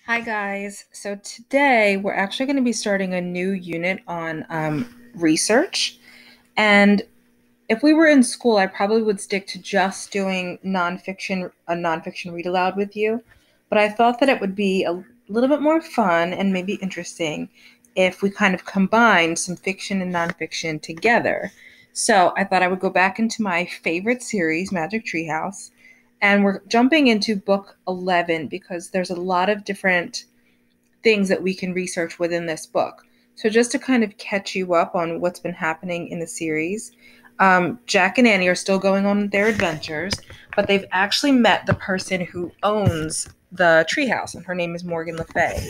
Hi guys. So today we're actually going to be starting a new unit on research. And if we were in school, I probably would stick to just doing a nonfiction read aloud with you. But I thought that it would be a little bit more fun and maybe interesting if we kind of combined some fiction and nonfiction together. So I thought I would go back into my favorite series, Magic Treehouse, and we're jumping into book 11 because there's a lot of different things that we can research within this book. So, just to kind of catch you up on what's been happening in the series, Jack and Annie are still going on their adventures, but they've actually met the person who owns the treehouse, and her name is Morgan Le Fay.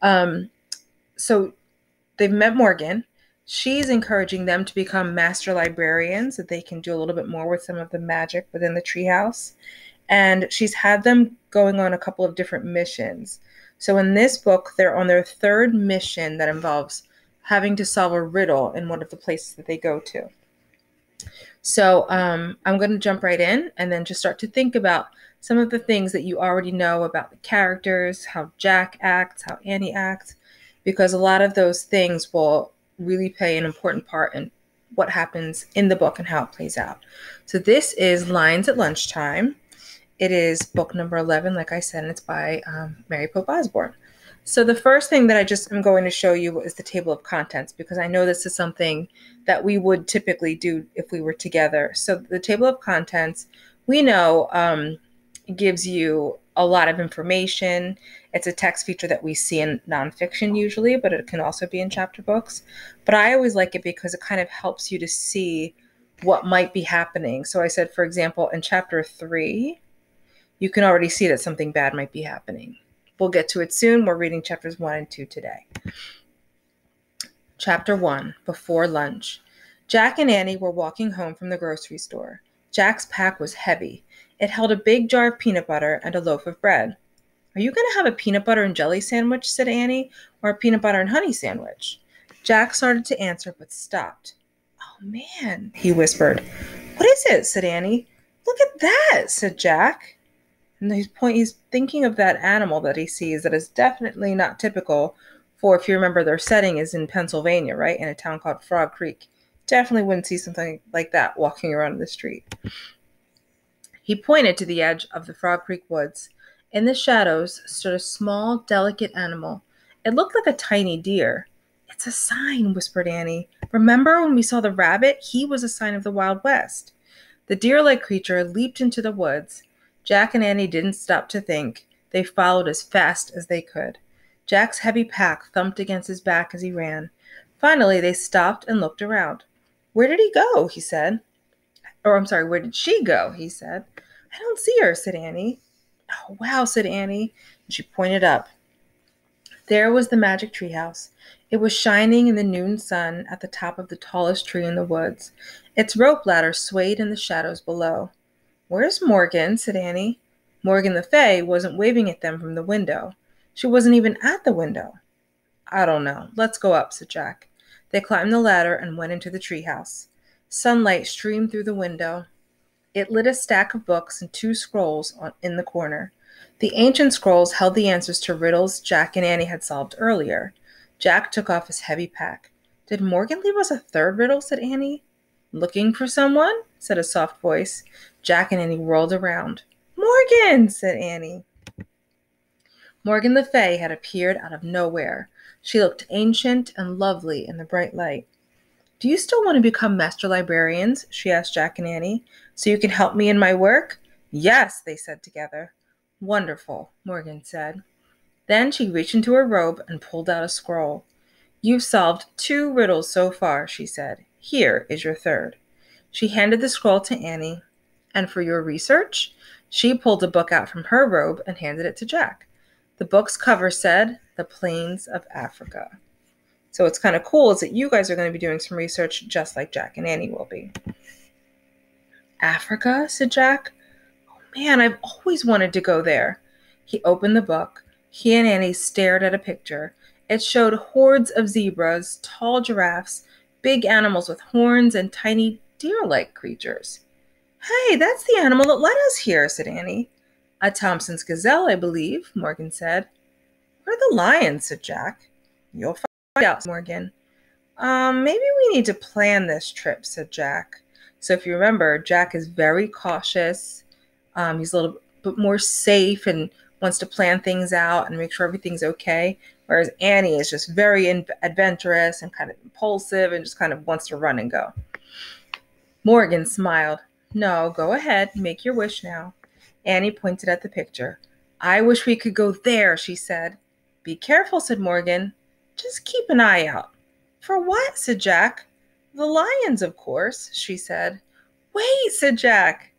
Um, so, they've met Morgan. She's encouraging them to become master librarians so that they can do a little bit more with some of the magic within the treehouse. And she's had them going on a couple of different missions. So in this book, they're on their third mission that involves having to solve a riddle in one of the places that they go to. So I'm going to jump right in and then just start to think about some of the things that you already know about the characters, how Jack acts, how Annie acts, because a lot of those things will really play an important part in what happens in the book and how it plays out. So this is Lines at Lunchtime. It is book number 11, like I said, and it's by Mary Pope Osborne. So the first thing that I just am going to show you is the table of contents, because I know this is something that we would typically do if we were together. So the table of contents, we know, gives you a lot of information. It's a text feature that we see in nonfiction usually, but it can also be in chapter books. But I always like it because it kind of helps you to see what might be happening. So I said, for example, in chapter 3, you can already see that something bad might be happening. We'll get to it soon. We're reading chapters 1 and 2 today. Chapter 1, Before Lunch. Jack and Annie were walking home from the grocery store. Jack's pack was heavy. It held a big jar of peanut butter and a loaf of bread. "Are you going to have a peanut butter and jelly sandwich?" said Annie, "or a peanut butter and honey sandwich?" Jack started to answer, but stopped. "Oh, man," he whispered. "What is it?" said Annie. "Look at that," said Jack. And he's thinking of that animal that he sees that is definitely not typical for, if you remember, their setting is in Pennsylvania, right? In a town called Frog Creek. Definitely wouldn't see something like that walking around the street. He pointed to the edge of the Frog Creek woods. In the shadows stood a small, delicate animal. It looked like a tiny deer. "It's a sign," whispered Annie. "Remember when we saw the rabbit? He was a sign of the Wild West." The deer-like creature leaped into the woods. Jack and Annie didn't stop to think. They followed as fast as they could. Jack's heavy pack thumped against his back as he ran. Finally, they stopped and looked around. "Where did he go?" he said. Where did she go?" he said. "I don't see her," said Annie. "Oh, wow," said Annie, and she pointed up. There was the magic treehouse. It was shining in the noon sun at the top of the tallest tree in the woods. Its rope ladder swayed in the shadows below. "Where's Morgan?" said Annie. Morgan Le Fay wasn't waving at them from the window. She wasn't even at the window. "I don't know. Let's go up," said Jack. They climbed the ladder and went into the treehouse. Sunlight streamed through the window. It lit a stack of books and two scrolls in the corner. The ancient scrolls held the answers to riddles Jack and Annie had solved earlier. Jack took off his heavy pack. "Did Morgan leave us a third riddle?" said Annie. "Looking for someone?" said a soft voice. Jack and Annie whirled around. "Morgan!" said Annie. Morgan Le Fay had appeared out of nowhere. She looked ancient and lovely in the bright light. "Do you still want to become master librarians?" she asked Jack and Annie. "So you can help me in my work?" "Yes," they said together. "Wonderful," Morgan said. Then she reached into her robe and pulled out a scroll. "You've solved 2 riddles so far," she said. "Here is your third." She handed the scroll to Annie. "And for your research?" She pulled a book out from her robe and handed it to Jack. The book's cover said, "The Plains of Africa." So what's kind of cool is that you guys are going to be doing some research just like Jack and Annie will be. "Africa?" said Jack. "Oh man, I've always wanted to go there." He opened the book. He and Annie stared at a picture. It showed hordes of zebras, tall giraffes, big animals with horns, and tiny deer-like creatures. "Hey, that's the animal that led us here," said Annie. "A Thompson's gazelle, I believe," Morgan said. the lions? Said Jack. You'll find out, said Morgan. Maybe we need to plan this trip, said Jack. So if you remember, Jack is very cautious. He's a little bit more safe and wants to plan things out and make sure everything's okay. Whereas Annie is just very adventurous and kind of impulsive and just kind of wants to run and go. Morgan smiled. No, go ahead, make your wish now. Annie pointed at the picture. I wish we could go there, she said. Be careful, said Morgan. Just keep an eye out. For what? Said Jack. The lions, of course, she said. Wait, said Jack.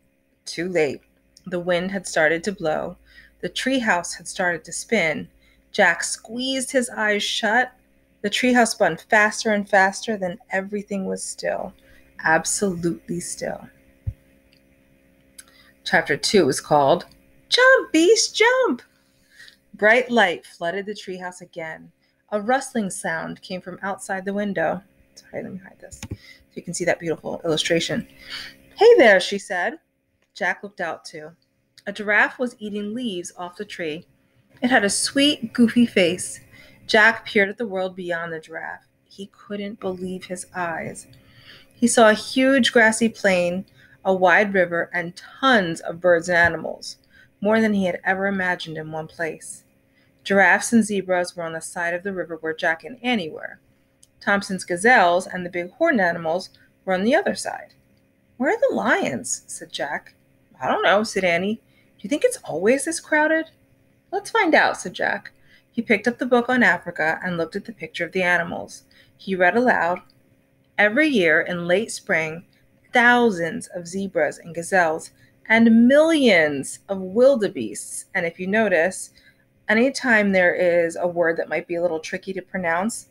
Too late. The wind had started to blow. The treehouse had started to spin. Jack squeezed his eyes shut. The treehouse spun faster and faster, then everything was still. Absolutely still. Chapter 2 is called Jump, Beast, Jump! Bright light flooded the treehouse again. A rustling sound came from outside the window. Sorry, let me hide this so you can see that beautiful illustration. Hey there, she said. Jack looked out too. A giraffe was eating leaves off the tree. It had a sweet, goofy face. Jack peered at the world beyond the giraffe. He couldn't believe his eyes. He saw a huge grassy plain, a wide river, and tons of birds and animals, more than he had ever imagined in one place. Giraffes and zebras were on the side of the river where Jack and Annie were. Thompson's gazelles and the big horned animals were on the other side. Where are the lions? Said Jack. I don't know, said Annie. Do you think it's always this crowded? Let's find out, said Jack. He picked up the book on Africa and looked at the picture of the animals. He read aloud. Every year in late spring, thousands of zebras and gazelles and millions of wildebeests. And if you notice, anytime there is a word that might be a little tricky to pronounce,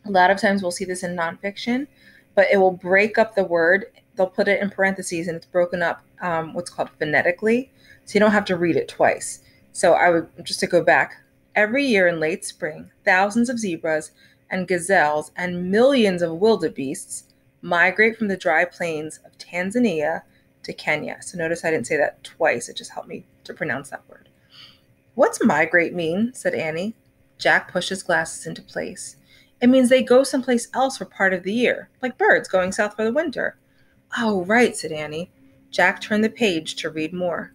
a lot of times we'll see this in nonfiction, but it will break up the word. They'll put it in parentheses and it's broken up what's called phonetically, so you don't have to read it twice. So I would, just to go back, every year in late spring, thousands of zebras and gazelles and millions of wildebeests migrate from the dry plains of Tanzania to Kenya. So notice I didn't say that twice. It just helped me to pronounce that word. What's migrate mean? Said Annie. Jack pushed his glasses into place. It means they go someplace else for part of the year, like birds going south for the winter. Oh, right, said Annie. Jack turned the page to read more.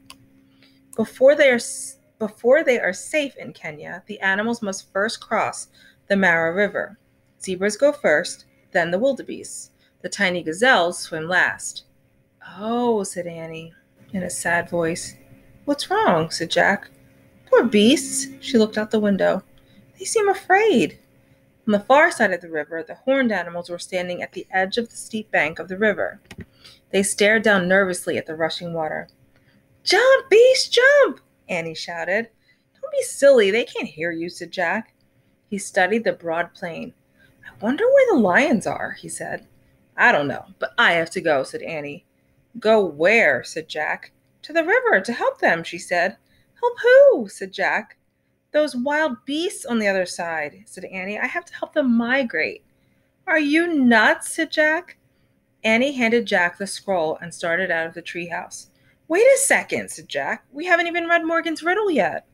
Before they are safe in Kenya, the animals must first cross the Mara River. Zebras go first, then the wildebeests. The tiny gazelles swim last. Oh, said Annie, in a sad voice. What's wrong? Said Jack. Poor beasts. She looked out the window. They seem afraid. On the far side of the river, the horned animals were standing at the edge of the steep bank of the river. They stared down nervously at the rushing water. Jump, beast, jump! Annie shouted. Don't be silly. They can't hear you, said Jack. He studied the broad plain. I wonder where the lions are, he said. I don't know, but I have to go, said Annie. Go where? Said Jack. To the river to help them, she said. Help who? Said Jack. Those wild beasts on the other side, said Annie. I have to help them migrate. Are you nuts? Said Jack. Annie handed Jack the scroll and started out of the treehouse. Wait a second, said Jack. We haven't even read Morgan's riddle yet.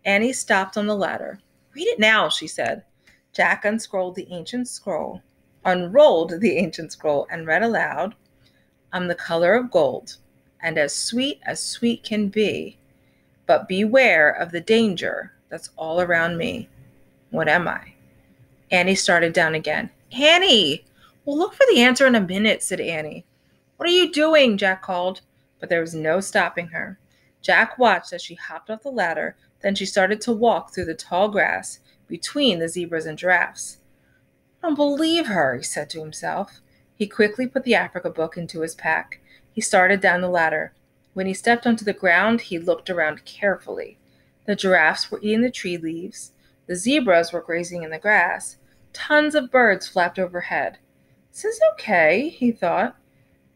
Annie stopped on the ladder. Read it now, she said. Jack unrolled the ancient scroll, and read aloud, I'm the color of gold, and as sweet can be, but beware of the danger that's all around me. What am I? Annie started down again. Annie! We'll look for the answer in a minute, said Annie. What are you doing? Jack called, but there was no stopping her. Jack watched as she hopped off the ladder, then she started to walk through the tall grass between the zebras and giraffes. I don't believe her, he said to himself. He quickly put the Africa book into his pack. He started down the ladder. When he stepped onto the ground, he looked around carefully. The giraffes were eating the tree leaves. The zebras were grazing in the grass. Tons of birds flapped overhead. This is okay, he thought.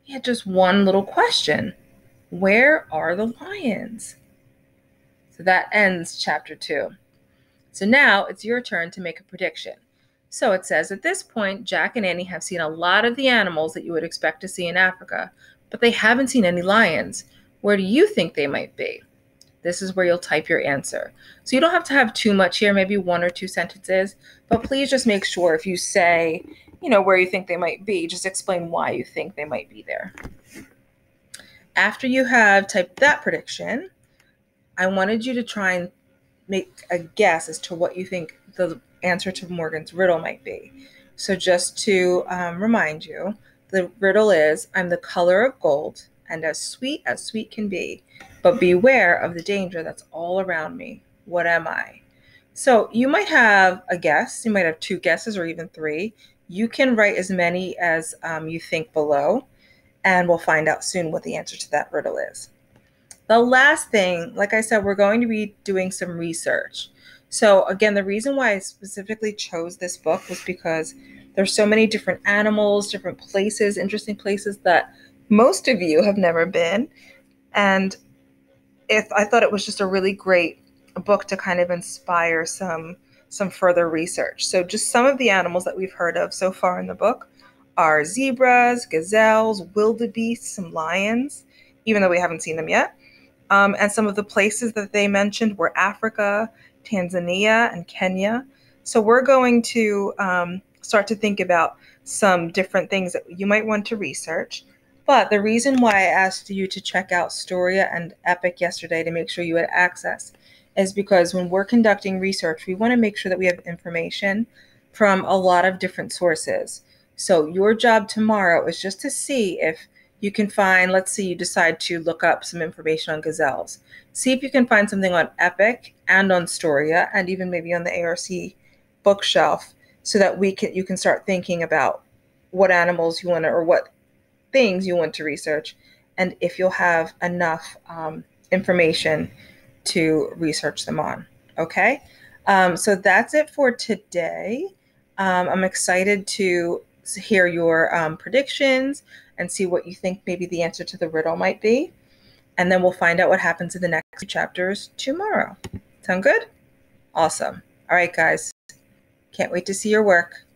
He had just one little question. Where are the lions? So that ends chapter 2. So now it's your turn to make a prediction. So it says, at this point, Jack and Annie have seen a lot of the animals that you would expect to see in Africa, but they haven't seen any lions. Where do you think they might be? this is where you'll type your answer. So you don't have to have too much here, maybe 1 or 2 sentences, but please just make sure if you say, where you think they might be, just explain why you think they might be there. After you have typed that prediction, I wanted you to try and make a guess as to what you think the answer to Morgan's riddle might be. So just to remind you, the riddle is, I'm the color of gold and as sweet can be, but beware of the danger that's all around me. What am I? So you might have a guess. You might have 2 guesses or even 3. You can write as many as you think below, and we'll find out soon what the answer to that riddle is. The last thing, like I said, we're going to be doing some research. So again, the reason why I specifically chose this book was because there's so many different animals, different places, interesting places that most of you have never been. And I thought it was just a really great book to kind of inspire some further research. So just some of the animals that we've heard of so far in the book are zebras, gazelles, wildebeests, some lions, even though we haven't seen them yet. And some of the places that they mentioned were Africa, Tanzania, and Kenya. So we're going to start to think about some different things that you might want to research. But the reason why I asked you to check out Storia and Epic yesterday to make sure you had access is because when we're conducting research, we want to make sure that we have information from a lot of different sources. So your job tomorrow is just to see if you can find, let's say you decide to look up some information on gazelles. See if you can find something on Epic and on Storia and even maybe on the ARC bookshelf so that you can start thinking about what animals you want to, or what things you want to research, and if you'll have enough information to research them on. Okay? So that's it for today. I'm excited to hear your predictions and see what you think maybe the answer to the riddle might be. And then we'll find out what happens in the next 2 chapters tomorrow. Sound good? Awesome. All right, guys. Can't wait to see your work.